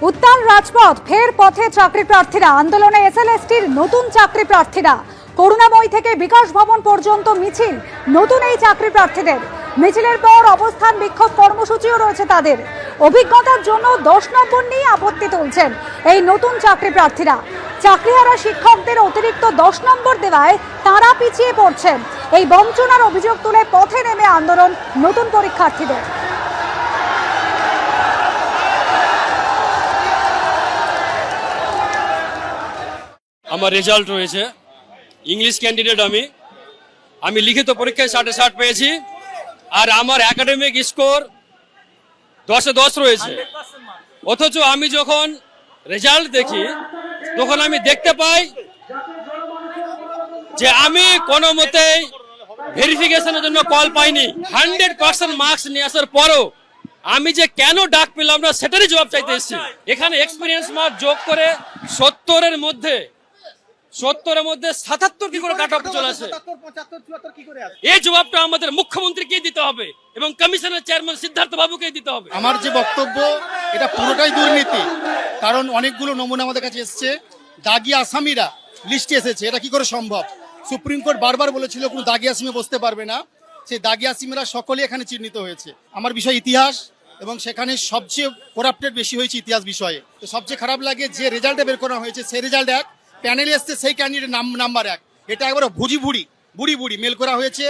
উত্তাল রাজপথ, ফের পথে চাকরি প্রার্থীরা। আন্দোলনে এসএলএসটির নতুন চাকরি প্রার্থীরা। করুণাময়ী থেকে বিকাশ ভবন পর্যন্ত মিছিল নতুন এই চাকরি প্রার্থীদের। মিছিলের পর অবস্থান বিক্ষোভ কর্মসূচিও রয়েছে তাদের। অভিজ্ঞতার জন্য 10 নম্বর নিয়ে আপত্তি তুলছেন এই নতুন চাকরি প্রার্থীরা। চাকরিহারা শিক্ষকদের অতিরিক্ত 10 নম্বর দেওয়ায় তারা পিছিয়ে পড়ছেন। এই বঞ্চনার অভিযোগ তুলে পথে নেমে আন্দোলন নতুন পরীক্ষার্থীদের। আমার রেজাল্ট রয়েছে, ইংলিশ ক্যান্ডিডেট। আমি লিখিত পরীক্ষায় 60 পেয়েছি, আর আমার একাডেমিক স্কোর 10-এ 10 রয়েছে। অথচ আমি যখন রেজাল্ট দেখি তখন আমি দেখতে পাই যে আমি কোনো মতেই ভেরিফিকেশনের জন্য কল পাইনি। 100% মার্কস নিয়ে আসার পরও আমি যে কেন ডাক পেলাম না সেটারই জবাব চাইতে এসেছি। এখানে এক্সপিরিয়েন্স মার্ক যোগ করে 70-এর মধ্যে 77 কি করে কাট অফ চলে আসে, এই জবাবটা আমাদের মুখ্যমন্ত্রীকে দিতে হবে এবং কমিশনের চেয়ারম্যান সিদ্ধার্থ বাবুকে দিতে হবে। আমার যে বক্তব্য, এটা পুরোটাই দুর্নীতি। কারণ অনেকগুলো নমুনা আমাদের কাছে এসছে, দাগি আসামিরা লিস্টে এসেছে। এটা কি করে সম্ভব? সুপ্রিম কোর্ট বারবার বলেছিল কোনো দাগি আসামি বসতে পারবে না। সেই দাগি আসামিরা সকলে এখানে চিহ্নিত হয়েছে। আমার বিষয় ইতিহাস, এবং সেখানে সবচেয়ে করাপ্টেড বেশি হয়েছে ইতিহাস বিষয়ে। তো সবচেয়ে খারাপ লাগে যে রেজাল্টে বের করা হয়েছে সেই রেজাল্ট এক, প্যানেলে এসছে সেই ক্যান্ডিডেট নাম্বার 1। এটা একবার বুড়ি মেল করা হয়েছে।